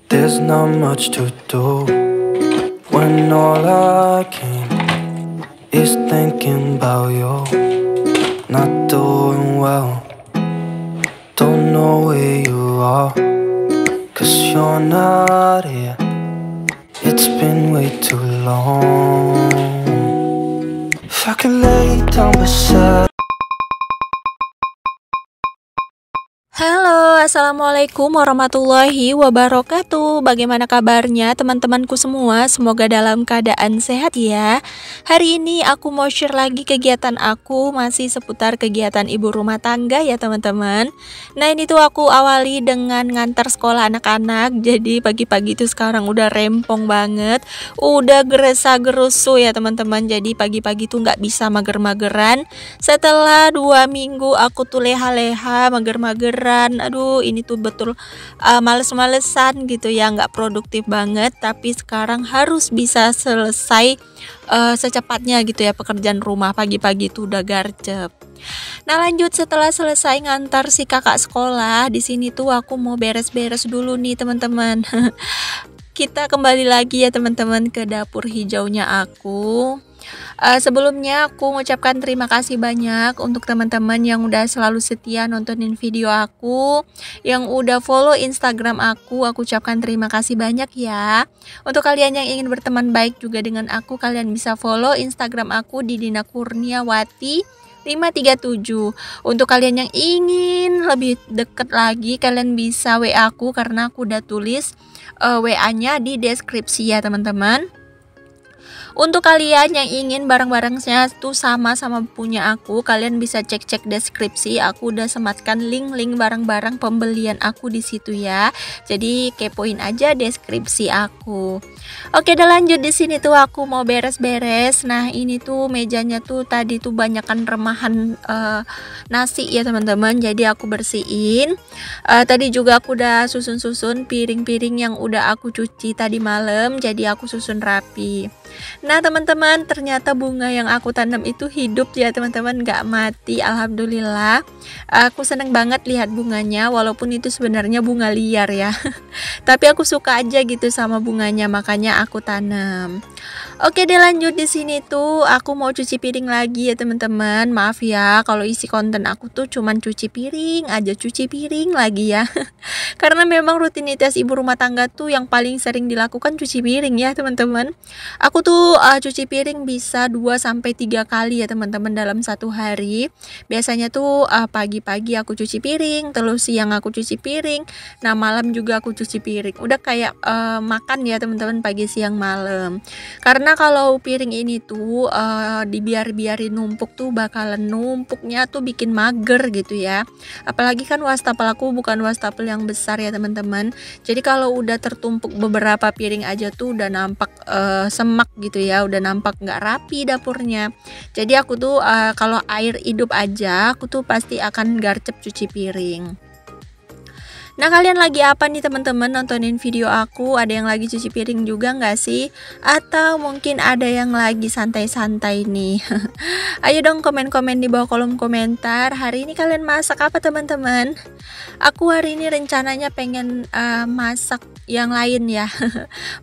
There's not much to do when all I can is thinking about you. Not doing well, don't know where you are, 'cause you're not here. It's been way too long. If I could lay down beside. Halo, assalamualaikum warahmatullahi wabarakatuh. Bagaimana kabarnya teman-temanku semua? Semoga dalam keadaan sehat ya. Hari ini aku mau share lagi kegiatan aku, masih seputar kegiatan ibu rumah tangga ya teman-teman. Nah ini tuh aku awali dengan ngantar sekolah anak-anak. Jadi pagi-pagi tuh sekarang udah rempong banget, udah gerasa-gerusu ya teman-teman. Jadi pagi-pagi tuh nggak bisa mager-mageran. Setelah 2 minggu aku tuh leha-leha, mager-mageran. Aduh ini tuh betul males-malesan gitu ya, nggak produktif banget. Tapi sekarang harus bisa selesai secepatnya gitu ya pekerjaan rumah. Pagi-pagi tuh udah garcep. Nah lanjut, setelah selesai ngantar si kakak sekolah, di sini tuh aku mau beres-beres dulu nih teman-teman. Kita kembali lagi ya teman-teman ke dapur hijaunya aku. Sebelumnya aku mengucapkan terima kasih banyak untuk teman-teman yang udah selalu setia nontonin video aku, yang udah follow Instagram aku ucapkan terima kasih banyak ya. Untuk kalian yang ingin berteman baik juga dengan aku, kalian bisa follow Instagram aku di Dina Kurniawati 537. Untuk kalian yang ingin lebih deket lagi, kalian bisa WA aku karena aku udah tulis WA-nya di deskripsi ya teman-teman. Untuk kalian yang ingin barang-barangnya tuh sama-sama punya aku, kalian bisa cek-cek deskripsi. Aku udah sematkan link-link barang-barang pembelian aku di situ ya. Jadi kepoin aja deskripsi aku. Oke, udah lanjut. Di sini tuh aku mau beres-beres. Nah, ini tuh mejanya tuh tadi tuh banyakan remahan nasi ya teman-teman. Jadi aku bersihin. Tadi juga aku udah susun-susun piring-piring yang udah aku cuci tadi malam. Jadi aku susun rapi. Nah teman-teman, ternyata bunga yang aku tanam itu hidup ya teman-teman, gak mati, alhamdulillah. Aku seneng banget lihat bunganya, walaupun itu sebenarnya bunga liar ya. Tapi aku suka aja gitu sama bunganya, makanya aku tanam. Oke deh, lanjut. Di sini tuh aku mau cuci piring lagi ya teman-teman. Maaf ya kalau isi konten aku tuh cuman cuci piring aja, cuci piring lagi ya. Karena memang rutinitas ibu rumah tangga tuh yang paling sering dilakukan cuci piring ya teman-teman. Aku tuh cuci piring bisa 2-3 kali ya teman-teman dalam satu hari. Biasanya tuh pagi-pagi aku cuci piring, terus siang aku cuci piring, nah malam juga aku cuci piring. Udah kayak makan ya teman-teman, pagi siang malam. Karena kalau piring ini tuh dibiarin numpuk tuh bakalan numpuknya tuh bikin mager gitu ya. Apalagi kan wastafel aku bukan wastafel yang besar ya teman-teman. Jadi kalau udah tertumpuk beberapa piring aja tuh udah nampak semak gitu ya, udah nampak nggak rapi dapurnya. Jadi aku tuh kalau air hidup aja aku tuh pasti akan garcep cuci piring. Nah kalian lagi apa nih teman-teman nontonin video aku? Ada yang lagi cuci piring juga nggak sih? Atau mungkin ada yang lagi santai-santai nih? Ayo dong komen-komen di bawah kolom komentar. Hari ini kalian masak apa teman-teman? Aku hari ini rencananya pengen masak yang lain ya.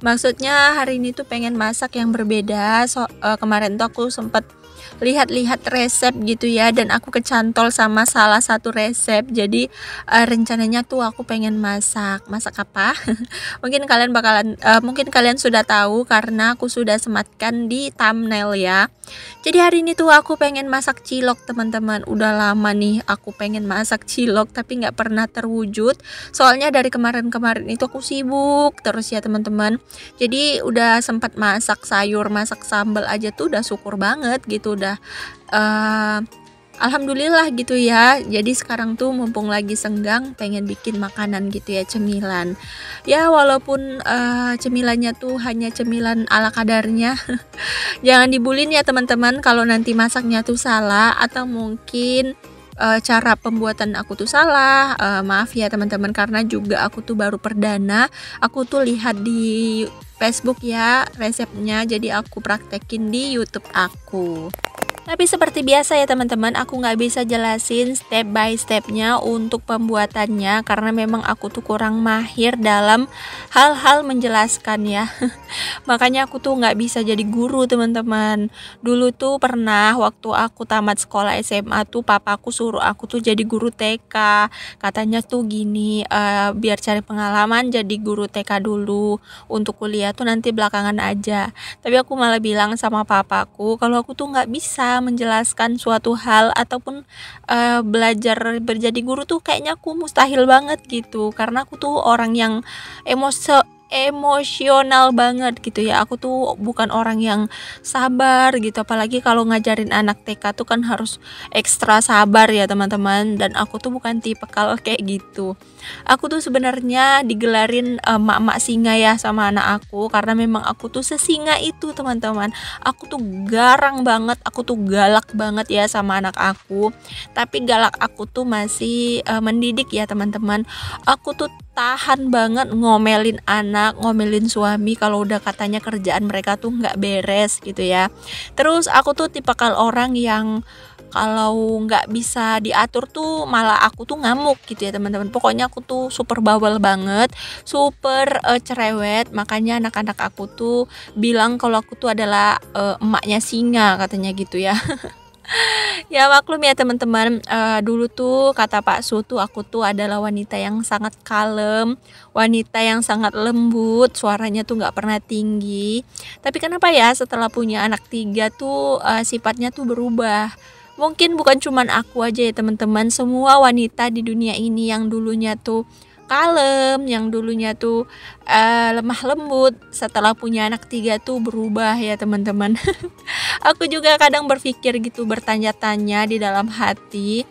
Maksudnya hari ini tuh pengen masak yang berbeda. Kemarin tuh aku sempet lihat-lihat resep gitu ya, dan aku kecantol sama salah satu resep. Jadi rencananya tuh aku pengen masak apa? Mungkin kalian sudah tahu karena aku sudah sematkan di thumbnail ya. Jadi hari ini tuh aku pengen masak cilok teman-teman. Udah lama nih aku pengen masak cilok tapi nggak pernah terwujud. Soalnya dari kemarin-kemarin itu aku sibuk terus ya teman-teman. Jadi udah sempat masak sayur, masak sambal aja tuh udah syukur banget gitu, udah alhamdulillah gitu ya. Jadi sekarang tuh mumpung lagi senggang pengen bikin makanan gitu ya, cemilan. Ya walaupun cemilannya tuh hanya cemilan ala kadarnya. Jangan dibulin ya teman-teman kalau nanti masaknya tuh salah atau mungkin cara pembuatan aku tuh salah. Maaf ya teman-teman, karena juga aku tuh baru perdana. Aku tuh lihat di Facebook ya resepnya, jadi aku praktekin di YouTube aku. Tapi seperti biasa ya teman-teman, aku nggak bisa jelasin step by stepnya untuk pembuatannya karena memang aku tuh kurang mahir dalam hal-hal menjelaskan ya. Makanya aku tuh nggak bisa jadi guru teman-teman. Dulu tuh pernah waktu aku tamat sekolah SMA tuh papaku suruh aku tuh jadi guru TK. Katanya tuh gini, biar cari pengalaman jadi guru TK dulu. Untuk kuliah tuh nanti belakangan aja. Tapi aku malah bilang sama papaku kalau aku tuh nggak bisa menjelaskan suatu hal ataupun belajar berjadi guru tuh kayaknya aku mustahil banget gitu karena aku tuh orang yang emosional banget gitu ya. Aku tuh bukan orang yang sabar gitu, apalagi kalau ngajarin anak TK tuh kan harus ekstra sabar ya teman-teman, dan aku tuh bukan tipe kalau kayak gitu. Aku tuh sebenarnya digelarin mak-mak singa ya sama anak aku karena memang aku tuh sesinga itu teman-teman. Aku tuh garang banget, aku tuh galak banget ya sama anak aku, tapi galak aku tuh masih mendidik ya teman-teman. Aku tuh tahan banget ngomelin anak, ngomelin suami kalau udah katanya kerjaan mereka tuh nggak beres gitu ya. Terus aku tuh tipikal orang yang kalau nggak bisa diatur tuh malah aku tuh ngamuk gitu ya teman-teman. Pokoknya aku tuh super bawel banget, super cerewet. Makanya anak-anak aku tuh bilang kalau aku tuh adalah emaknya singa katanya gitu ya. Ya maklum ya teman-teman, dulu tuh kata Pak Su tuh aku tuh adalah wanita yang sangat kalem, wanita yang sangat lembut, suaranya tuh nggak pernah tinggi. Tapi kenapa ya setelah punya anak 3 tuh sifatnya tuh berubah. Mungkin bukan cuman aku aja ya teman-teman, semua wanita di dunia ini yang dulunya tuh kalem, yang dulunya tuh lemah lembut, setelah punya anak 3 tuh berubah ya teman-teman. Aku juga kadang berpikir gitu, bertanya-tanya di dalam hati,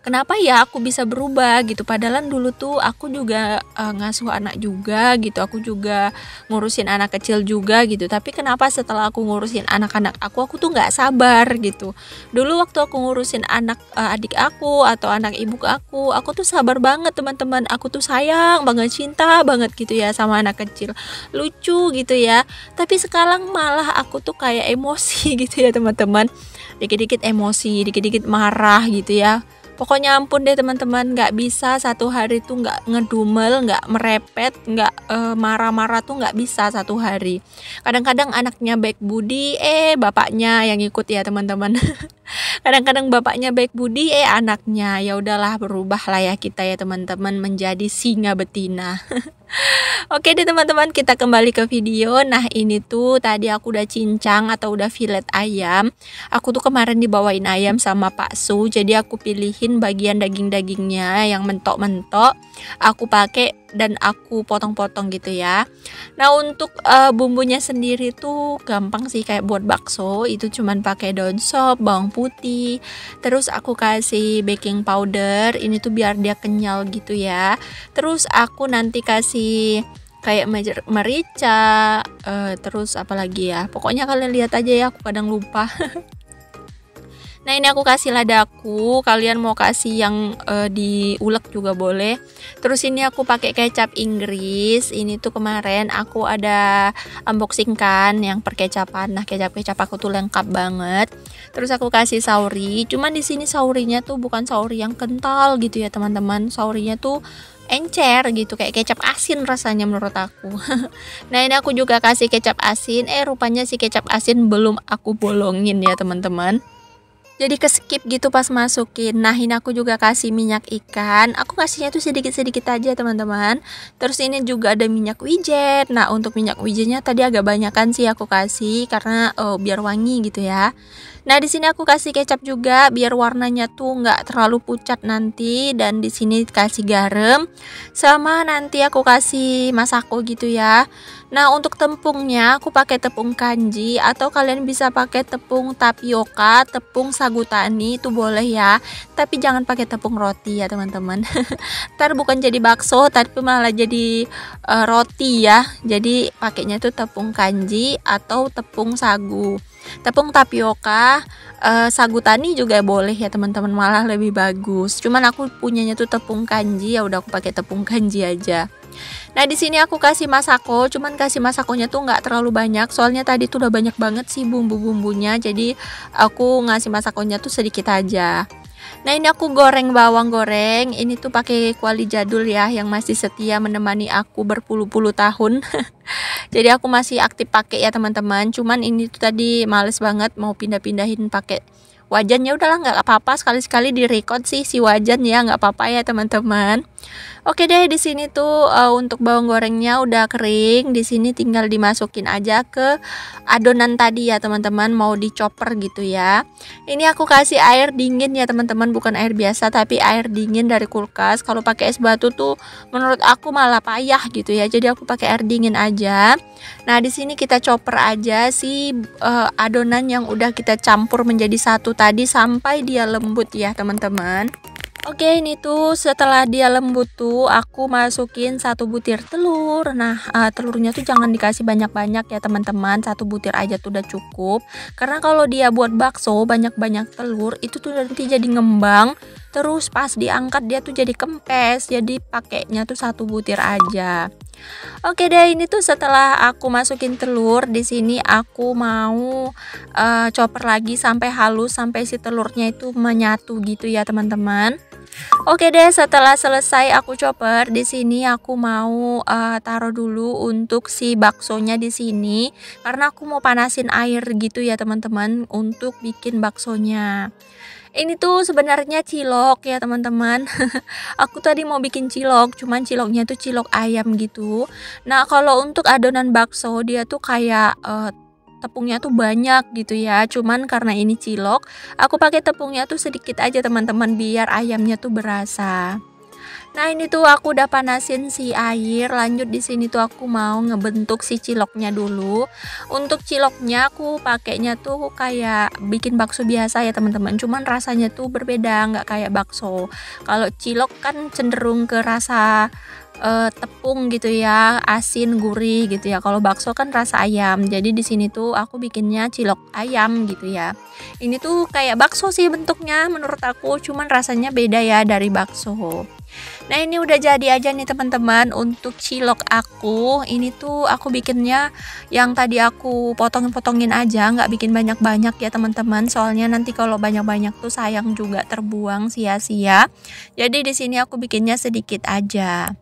kenapa ya aku bisa berubah gitu, padahal dulu tuh aku juga ngasuh anak juga gitu, aku juga ngurusin anak kecil juga gitu, tapi kenapa setelah aku ngurusin anak-anak aku tuh nggak sabar gitu. Dulu waktu aku ngurusin anak adik aku atau anak ibu aku tuh sabar banget teman-teman, aku tuh sayang banget, cinta banget gitu ya sama anak kecil, lucu gitu ya. Tapi sekarang malah aku tuh kayak emosi gitu ya teman-teman, dikit-dikit emosi, dikit-dikit marah gitu ya. Pokoknya ampun deh teman-teman, nggak bisa satu hari tuh nggak ngedumel, nggak merepet, nggak marah-marah tuh nggak bisa satu hari. Kadang-kadang anaknya baik budi, bapaknya yang ikut ya teman-teman. Kadang-kadang bapaknya baik budi, anaknya ya udahlah, berubah lah ya kita ya teman-teman menjadi singa betina. Oke deh teman-teman, kita kembali ke video. Nah ini tuh tadi aku udah cincang atau udah filet ayam. Aku tuh kemarin dibawain ayam sama Pak Su, jadi aku pilihin bagian daging-dagingnya yang mentok-mentok, aku pakai dan aku potong-potong gitu ya. Nah untuk bumbunya sendiri tuh gampang sih, kayak buat bakso itu cuman pakai daun sop, bawang putih, terus aku kasih baking powder, ini tuh biar dia kenyal gitu ya. Terus aku nanti kasih kayak merica, terus apalagi ya, pokoknya kalian lihat aja ya, aku kadang lupa. Nah ini aku kasih ladaku, kalian mau kasih yang diulek juga boleh. Terus ini aku pakai kecap Inggris, ini tuh kemarin aku ada unboxing kan yang perkecapan. Nah kecap aku tuh lengkap banget. Terus aku kasih sauri, cuman di sini saurinya tuh bukan sauri yang kental gitu ya teman-teman, saurinya tuh encer gitu, kayak kecap asin rasanya menurut aku. Nah ini aku juga kasih kecap asin, rupanya si kecap asin belum aku bolongin ya teman-teman, jadi keskip gitu pas masukin. Nah ini aku juga kasih minyak ikan, aku kasihnya tuh sedikit-sedikit aja teman-teman. Terus ini juga ada minyak wijen. Nah untuk minyak wijennya tadi agak banyakan sih aku kasih karena biar wangi gitu ya. Nah di sini aku kasih kecap juga biar warnanya tuh nggak terlalu pucat nanti, dan di sini kasih garam sama nanti aku kasih masako gitu ya. Nah untuk tepungnya aku pakai tepung kanji atau kalian bisa pakai tepung tapioka, tepung sagu tani itu boleh ya. Tapi jangan pakai tepung roti ya teman-teman. Ntar bukan jadi bakso tapi malah jadi roti ya. Jadi pakainya tuh tepung kanji atau tepung sagu. Tepung tapioka, sagu tani juga boleh ya teman-teman, malah lebih bagus. Cuman aku punyanya tuh tepung kanji, ya udah aku pakai tepung kanji aja. Nah, di sini aku kasih masako, cuman kasih masakonya tuh nggak terlalu banyak, soalnya tadi tuh udah banyak banget sih bumbu-bumbunya, jadi aku ngasih masakonya tuh sedikit aja. Nah, ini aku goreng bawang goreng. Ini tuh pakai kuali jadul ya, yang masih setia menemani aku berpuluh-puluh tahun. Jadi aku masih aktif pakai ya teman-teman. Cuman ini tuh tadi males banget mau pindah-pindahin pakai wajan. Ya udahlah, nggak apa-apa, sekali-sekali di record sih si wajan ya, nggak apa-apa ya teman-teman. Oke deh, di sini tuh untuk bawang gorengnya udah kering. Di sini tinggal dimasukin aja ke adonan tadi ya teman-teman, mau dicoper gitu ya. Ini aku kasih air dingin ya teman-teman, bukan air biasa tapi air dingin dari kulkas. Kalau pakai es batu tuh menurut aku malah payah gitu ya. Jadi aku pakai air dingin aja. Nah, di sini kita chopper aja si adonan yang udah kita campur menjadi satu tadi sampai dia lembut ya teman-teman. Oke, ini tuh setelah dia lembut tuh aku masukin 1 butir telur. Nah, telurnya tuh jangan dikasih banyak-banyak ya teman-teman, 1 butir aja tuh udah cukup. Karena kalau dia buat bakso banyak-banyak telur itu tuh nanti jadi ngembang. Terus pas diangkat dia tuh jadi kempes. Jadi pakainya tuh 1 butir aja. Oke deh, ini tuh setelah aku masukin telur, di sini aku mau chopper lagi sampai halus, sampai si telurnya itu menyatu gitu ya teman-teman. Oke deh, setelah selesai aku chopper, di sini aku mau taruh dulu untuk si baksonya di sini karena aku mau panasin air gitu ya teman-teman untuk bikin baksonya. Ini tuh sebenarnya cilok ya teman-teman. Aku tadi mau bikin cilok, cuman ciloknya tuh cilok ayam gitu. Nah, kalau untuk adonan bakso dia tuh kayak tepungnya tuh banyak gitu ya. Cuman karena ini cilok, aku pakai tepungnya tuh sedikit aja teman-teman biar ayamnya tuh berasa. Nah, ini tuh aku udah panasin si air. Lanjut di sini tuh aku mau ngebentuk si ciloknya dulu. Untuk ciloknya aku pakainya tuh kayak bikin bakso biasa ya teman-teman. Cuman rasanya tuh berbeda, nggak kayak bakso. Kalau cilok kan cenderung ke rasa tepung gitu ya, asin gurih gitu ya. Kalau bakso kan rasa ayam. Jadi di sini tuh aku bikinnya cilok ayam gitu ya. Ini tuh kayak bakso sih bentuknya menurut aku, cuman rasanya beda ya dari bakso. Nah, ini udah jadi aja nih teman-teman untuk cilok aku. Ini tuh aku bikinnya yang tadi aku potong-potongin aja, nggak bikin banyak-banyak ya teman-teman. Soalnya nanti kalau banyak-banyak tuh sayang juga, terbuang sia-sia. Jadi di sini aku bikinnya sedikit aja.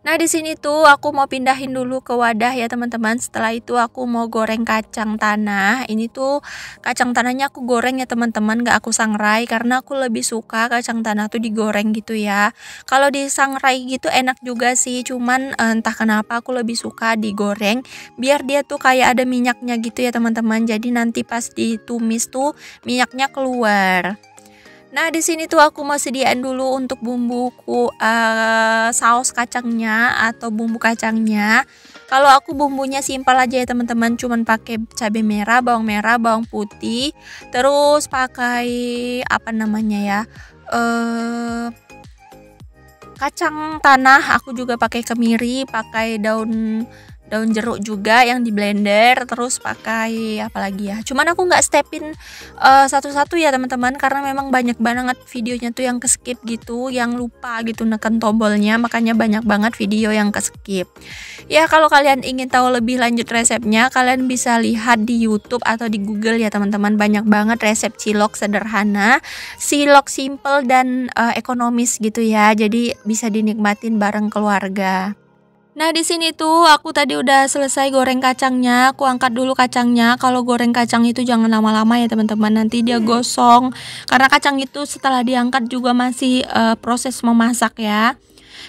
Nah, di sini tuh aku mau pindahin dulu ke wadah ya teman-teman. Setelah itu aku mau goreng kacang tanah. Ini tuh kacang tanahnya aku goreng ya teman-teman, gak aku sangrai karena aku lebih suka kacang tanah tuh digoreng gitu ya. Kalau disangrai gitu enak juga sih, cuman entah kenapa aku lebih suka digoreng biar dia tuh kayak ada minyaknya gitu ya teman-teman. Jadi nanti pas ditumis tuh minyaknya keluar. Nah, di sini tuh aku mau sediain dulu untuk bumbuku saus kacangnya atau bumbu kacangnya. Kalau aku bumbunya simpel aja ya teman-teman, cuman pakai cabai merah, bawang putih, terus pakai apa namanya ya? Kacang tanah, aku juga pakai kemiri, pakai daun jeruk juga yang di blender, terus pakai apa lagi ya, cuman aku nggak stepin satu-satu ya teman-teman karena memang banyak banget videonya tuh yang ke skip gitu, yang lupa gitu neken tombolnya, makanya banyak banget video yang ke skip ya. Kalau kalian ingin tahu lebih lanjut resepnya, kalian bisa lihat di YouTube atau di Google ya teman-teman. Banyak banget resep cilok sederhana, cilok simple dan ekonomis gitu ya, jadi bisa dinikmatin bareng keluarga. Nah, di sini tuh aku tadi udah selesai goreng kacangnya. Aku angkat dulu kacangnya. Kalau goreng kacang itu jangan lama-lama ya teman-teman, nanti dia gosong. Karena kacang itu setelah diangkat juga masih proses memasak ya.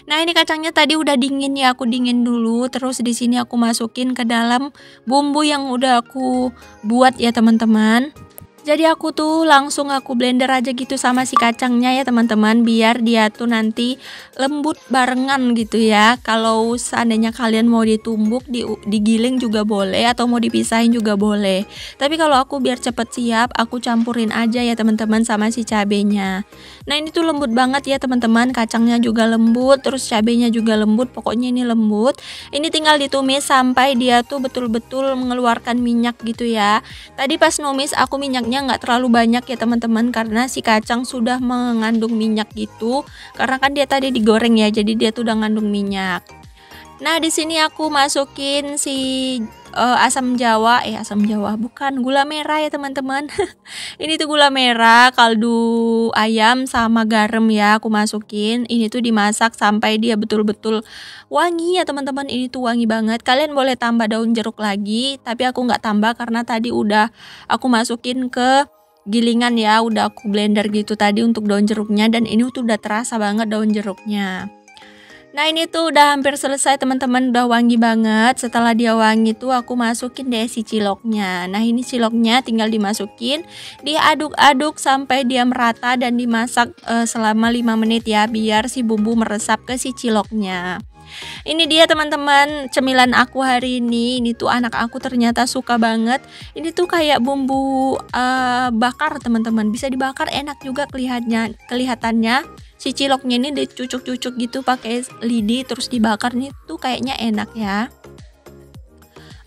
Nah, ini kacangnya tadi udah dingin ya, aku dingin dulu. Terus di sini aku masukin ke dalam bumbu yang udah aku buat ya teman-teman. Jadi aku tuh langsung aku blender aja gitu sama si kacangnya ya teman-teman, biar dia tuh nanti lembut barengan gitu ya. Kalau seandainya kalian mau ditumbuk, digiling juga boleh atau mau dipisahin juga boleh. Tapi kalau aku biar cepet siap, aku campurin aja ya teman-teman sama si cabenya. Nah, ini tuh lembut banget ya teman-teman, kacangnya juga lembut, terus cabenya juga lembut, pokoknya ini lembut. Ini tinggal ditumis sampai dia tuh betul-betul mengeluarkan minyak gitu ya. Tadi pas numis aku minyaknya minyaknya nggak terlalu banyak ya teman-teman, karena si kacang sudah mengandung minyak gitu. Karena kan dia tadi digoreng ya, jadi dia tuh udah ngandung minyak. Nah, di sini aku masukin si asam jawa, bukan, gula merah ya teman-teman. Ini tuh gula merah, kaldu ayam sama garam ya aku masukin. Ini tuh dimasak sampai dia betul-betul wangi ya teman-teman. Ini tuh wangi banget. Kalian boleh tambah daun jeruk lagi, tapi aku nggak tambah karena tadi udah aku masukin ke gilingan ya, udah aku blender gitu tadi untuk daun jeruknya, dan ini tuh udah terasa banget daun jeruknya. Nah, ini tuh udah hampir selesai teman-teman, udah wangi banget. Setelah dia wangi tuh aku masukin deh si ciloknya. Nah, ini ciloknya tinggal dimasukin, diaduk-aduk sampai dia merata dan dimasak selama 5 menit ya, biar si bumbu meresap ke si ciloknya. Ini dia teman-teman cemilan aku hari ini. Ini tuh anak aku ternyata suka banget. Ini tuh kayak bumbu bakar teman-teman, bisa dibakar, enak juga kelihatannya. Si ciloknya ini dicucuk-cucuk gitu pakai lidi terus dibakar, nih tuh kayaknya enak ya.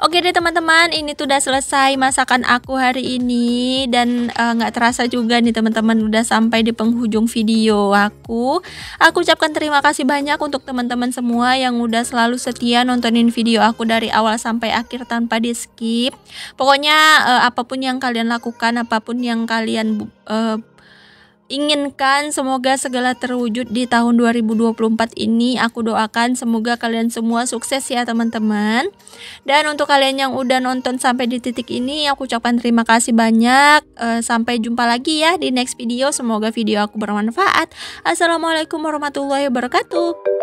Oke deh teman-teman, ini tuh udah selesai masakan aku hari ini, dan nggak terasa juga nih teman-teman udah sampai di penghujung video aku. Aku ucapkan terima kasih banyak untuk teman-teman semua yang udah selalu setia nontonin video aku dari awal sampai akhir tanpa di skip. Pokoknya apapun yang kalian lakukan, apapun yang kalian inginkan, semoga segala terwujud di tahun 2024 ini. Aku doakan semoga kalian semua sukses ya teman-teman. Dan untuk kalian yang udah nonton sampai di titik ini, aku ucapkan terima kasih banyak. Sampai jumpa lagi ya di next video. Semoga video aku bermanfaat. Assalamualaikum warahmatullahi wabarakatuh.